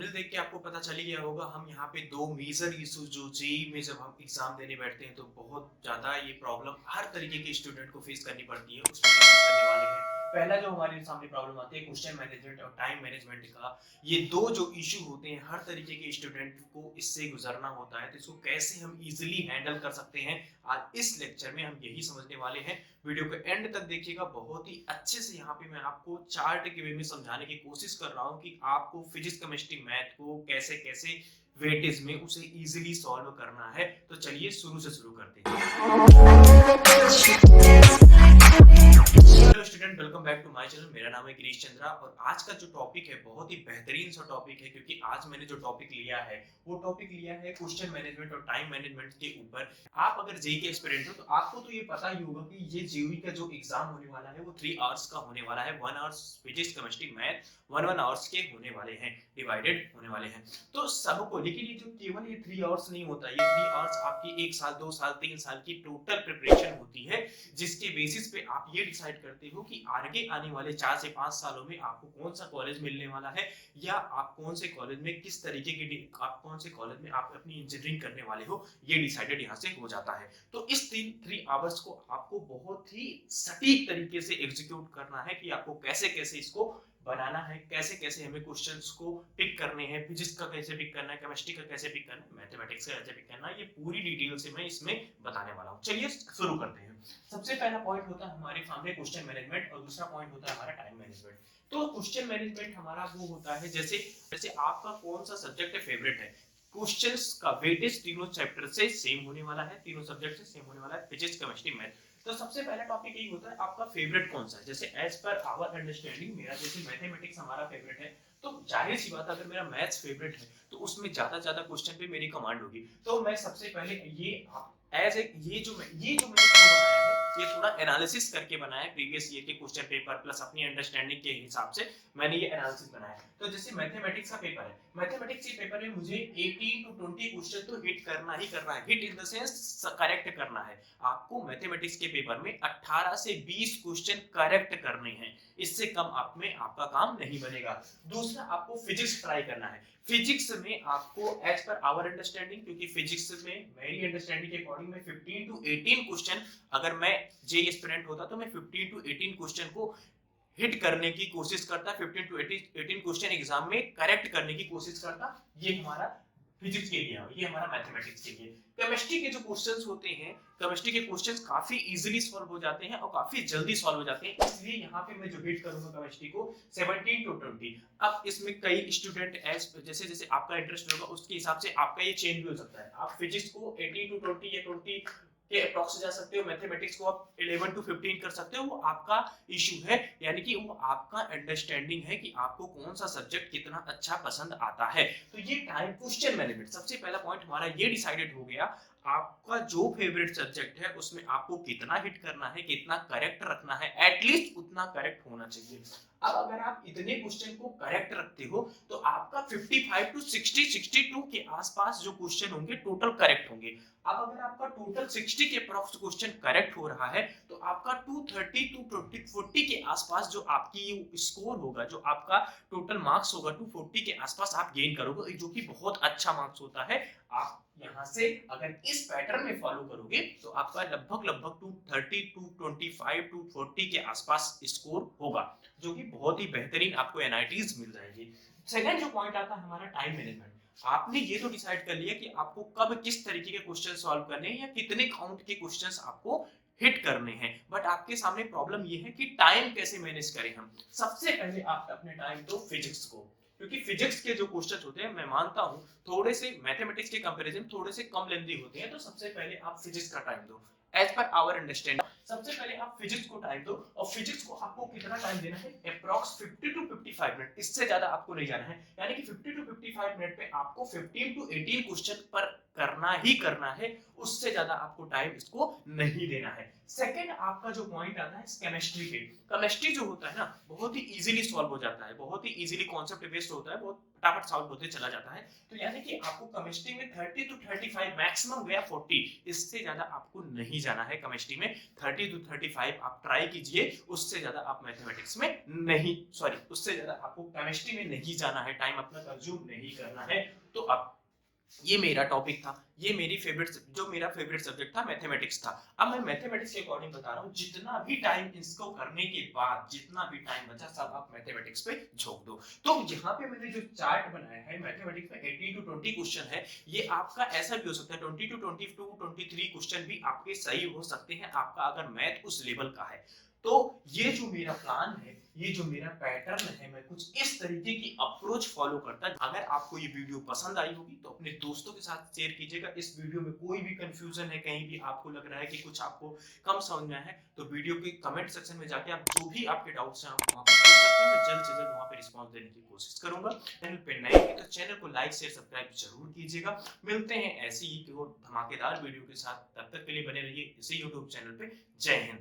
Thumbnail देख के आपको पता चल ही गया होगा, हम यहाँ पे दो मेजर इशू जो जेईई में जब हम एग्जाम देने बैठते हैं तो बहुत ज्यादा ये प्रॉब्लम हर तरीके के स्टूडेंट को फेस करनी पड़ती है, उसको डिस्कस करने वाले हैं। पहला जो हमारे सामने प्रॉब्लम आती है क्वेश्चन मैनेजमेंट और टाइम मैनेजमेंट का। ये दो जो इशू होते हैं हर तरीके के स्टूडेंट को इससे गुजरना होता है, तो इसको कैसे हम इजीली हैंडल कर सकते हैं आज इस लेक्चर में हम यही समझने वाले हैं। वीडियो को एंड तक देखिएगा, बहुत ही अच्छे से यहाँ पे मैं आपको चार्ट के वे में समझाने की कोशिश कर रहा हूँ कि आपको फिजिक्स केमिस्ट्री मैथ को कैसे कैसे वेटेज में उसे इजीली सॉल्व करना है। तो चलिए शुरू से शुरू करते हैं। Hello student, welcome back to my channel. मेरा नाम है गिरीश चंद्रा और आज का जो टॉपिक है बहुत ही बेहतरीन सा टॉपिक है, क्योंकि आज मैंने जो टॉपिक लिया है वो टॉपिक लिया है क्वेश्चन मैनेजमेंट और टाइम मैनेजमेंट के ऊपर। आप अगर जेईई के एस्पिरेंट हो तो आपको तो ये पता ही होगा कि ये जेईई का जो एग्जाम होने वाला है वो 3 आवर्स का होने वाला है। 1 hours physics chemistry math 1 hours के होने वाले हैं, डिवाइडेड होने वाले हैं तो सबको। लेकिन ये जो केवल ये 3 आवर्स नहीं होता, ये 3 आवर्स आपकी 1 साल 2 साल 3 साल की टोटल प्रिपरेशन होती है, जिसके बेसिस पे आप ये डिसाइड करते हो कि आगे आने वाले 4 से 5 सालों में आपको कौन सा कॉलेज मिलने वाला है, या आप कौन से कॉलेज में किस तरीके की आप कौन से कॉलेज में आप अपनी इंजीनियरिंग करने वाले हो, ये डिसाइडेड यहाँ से हो जाता है। तो इस 3 आवर्स को आपको बहुत ही सटीक तरीके से एग्जीक्यूट करना है कि आपको कैसे कैसे इसको बनाना है, कैसे कैसे हमें क्वेश्चंस को पिक करने हैं, फिजिक्स का कैसे पिक करना है, केमिस्ट्री का कैसे पिक करना है, मैथमेटिक्स का कैसे पिक करना है, ये पूरी डिटेल से मैं इसमें बताने वाला हूँ। चलिए शुरू करते हैं। सबसे पहला पॉइंट होता है हमारे सामने क्वेश्चन मैनेजमेंट और दूसरा पॉइंट होता है हमारा टाइम मैनेजमेंट। तो क्वेश्चन मैनेजमेंट हमारा वो होता है जैसे जैसे आपका कौन सा सब्जेक्ट फेवरेट है, क्वेश्चंस का वेटेज तीनों चैप्टर से सेम होने वाला है, तीनों सब्जेक्ट से सेम होने वाला है, फिजिक्स केमिस्ट्री मैथ। तो सबसे पहला टॉपिक यही होता है आपका फेवरेट कौन सा है। जैसे एज पर आवर अंडरस्टैंडिंग मेरा जैसे मैथमेटिक्स हमारा फेवरेट है, तो जाहिर सी बात अगर मेरा मैथ्स फेवरेट है तो उसमें ज्यादा क्वेश्चन पे मेरी कमांड होगी। तो मैं सबसे पहले ये एज ए ये जो मैंने बनाया है ये थोड़ा एनालिसिस करके बनाया है प्रीवियस ईयर के क्वेश्चन पेपर प्लस अपनी अंडरस्टैंडिंग के हिसाब से मैंने ये एनालिसिस बनाया है। तो जैसे मैथमेटिक्स का पेपर है, मैथमेटिक्स के पेपर में मुझे 18 टू 20 क्वेश्चन तो हिट करना ही करना है। Hit in the sense correct करना है। आपको मैथमेटिक्स के पेपर में 18 से 20 क्वेश्चन करेक्ट करने हैं, इससे कम आप में आपका काम नहीं बनेगा। दूसरा आपको फिजिक्स ट्राई करना है। फिजिक्स में आपको एज पर आवर अंडरस्टैंडिंग, क्योंकि फिजिक्स में मेरी अंडरस्टैंडिंग के अकॉर्डिंग में 15 टू 18 क्वेश्चन, अगर मैं जेईई एस्पिरेंट होता तो मैं 15 टू 18 क्वेश्चन को हिट करने की कोशिश करता, 15 टू 18 क्वेश्चन एग्जाम में करेक्ट करने की कोशिश करता। ये हमारा फिजिक्स के लिए, ये हमारा मैथमेटिक्स के लिए। केमिस्ट्री के जो क्वेश्चंस होते हैं, केमिस्ट्री के क्वेश्चंस काफी इजीली सॉल्व हो जाते हैं और काफी जल्दी सॉल्व हो जाते हैं, इसलिए यहाँ पे मैं जो हिट करूंगा केमिस्ट्री को 17 टू 20। अब इसमें कई स्टूडेंट जैसे जैसे आपका इंटरेस्ट होगा उसके हिसाब से आपका ये चेंज भी हो सकता है। आप फिजिक्स को 18 टू 20 या 20 के अप्रॉक्स जा सकते हो, मैथमेटिक्स को आप 11 टू 15 कर सकते हो, वो आपका इशू है, यानी कि वो आपका अंडरस्टैंडिंग है कि आपको कौन सा सब्जेक्ट कितना अच्छा पसंद आता है। तो ये टाइम क्वेश्चन मैनेजमेंट सबसे पहला पॉइंट हमारा ये डिसाइडेड हो गया। आपका जो फेवरेट सब्जेक्ट है उसमें आपको कितना हिट करना है, कितना करेक्ट रखना है, एटलीस्ट उतना करेक्ट होना चाहिए। अब अगर आप इतने क्वेश्चन को करेक्ट रखते हो तो आपका 55 टू 60 62 के आसपास जो क्वेश्चन होंगे टोटल करेक्ट होंगे। अब अगर आपका टोटल 60 के अप्रॉक्स क्वेश्चन करेक्ट हो रहा है तो आपका 230 टू 40 के आसपास जो आपकी स्कोर होगा, जो आपका टोटल मार्क्स होगा 240 के आसपास आप गेन करोगे, जो कि बहुत अच्छा मार्क्स होता है। आप यहाँ से अगर इस पैटर्न में फॉलो करोगे तो आपका लगभग 230 टू 25 टू 40 के आसपास स्कोर होगा, जो कि बहुत ही बेहतरीन आपको एनआईटीज मिल जाएगी। सेकंड जो पॉइंट आता है हमारा टाइम मैनेजमेंट। आपने ये तो डिसाइड कर लिया कि आपको कब किस तरीके के क्वेश्चन सॉल्व करने हैं या कितने काउंट के क्वेश्चंस आपको हिट करने हैं, बट आपके सामने प्रॉब्लम ये है कि टाइम कैसे मैनेज करें हम। सबसे पहले आप अपने टाइम दो फिजिक्स को, क्योंकि फिजिक्स के जो क्वेश्चन होते हैं मैं मानता हूं थोड़े से मैथमेटिक्स के कंपैरिजन थोड़े से कम लेंथी होते हैं, तो सबसे पहले आप फिजिक्स का टाइम दो एज पर आवर अंडरस्टैंडिंग। सबसे पहले आप फिजिक्स को टाइम दो, और फिजिक्स को आपको कितना टाइम देना है, अप्रॉक्स 50 टू 55 मिनट, इससे ज्यादा आपको नहीं जाना है। यानी कि 50 टू 55 मिनट पे आपको 15 टू 18 क्वेश्चन पर करना ही करना है, उससे ज्यादा आपको टाइम इसको नहीं देना है। सेकंड आपका जो पॉइंट आता है केमिस्ट्री पे। केमिस्ट्री जो होता है ना बहुत ही इजीली सॉल्व हो जाता है, बहुत ही इजीली कॉन्सेप्ट बेस्ड होता है, बहुत फटाफट सॉल्व होते चला जाता है। तो यानी कि आपको केमिस्ट्री में 30 टू 35 मैक्सिमम गया 40, इससे ज्यादा आपको नहीं जाना है केमिस्ट्री में। 30 30 to 35 आप ट्राई कीजिए, उससे ज्यादा आप मैथमेटिक्स में नहीं, सॉरी उससे ज्यादा आपको केमिस्ट्री में नहीं जाना है, टाइम अपना कंज्यूम नहीं करना है। तो अब ये मेरा टॉपिक था, ये मेरी फेवरेट, जो मेरा फेवरेट सब्जेक्ट था मैथमेटिक्स था। अब मैं मैथमेटिक्स के अकॉर्डिंग बता रहा हूँ, जितना भी टाइम इसको करने के बाद जितना भी टाइम बचा सब आप मैथमेटिक्स पे झोंक दो। तो यहाँ पे मैंने जो चार्ट बनाया है मैथमेटिक्स में 18 to 20 क्वेश्चन है, ये आपका ऐसा भी हो सकता है 20 to 22 23 क्वेश्चन भी आपके सही हो सकते हैं, आपका अगर मैथ उस लेवल का है। तो ये जो मेरा प्लान है, ये जो मेरा पैटर्न है, मैं कुछ इस तरीके की अप्रोच फॉलो करता। अगर आपको ये वीडियो पसंद आई होगी तो अपने दोस्तों के साथ शेयर कीजिएगा। इस वीडियो में कोई भी कंफ्यूजन है, कहीं भी आपको लग रहा है कि कुछ आपको कम समझ में है, तो वीडियो के कमेंट सेक्शन में जाके आप जो भी आपके डाउट्स हैं आप वहां पर पूछ सकते हैं, मैं जल्द से जल्द वहां पे रिस्पांस देने की कोशिश करूंगा। चैनल पे नए हैं तो चैनल को लाइक शेयर सब्सक्राइब जरूर कीजिएगा। मिलते हैं ऐसी ही धमाकेदार वीडियो के साथ, तब तक के लिए बने रहिए इसी यूट्यूब चैनल पे। जय हिंद।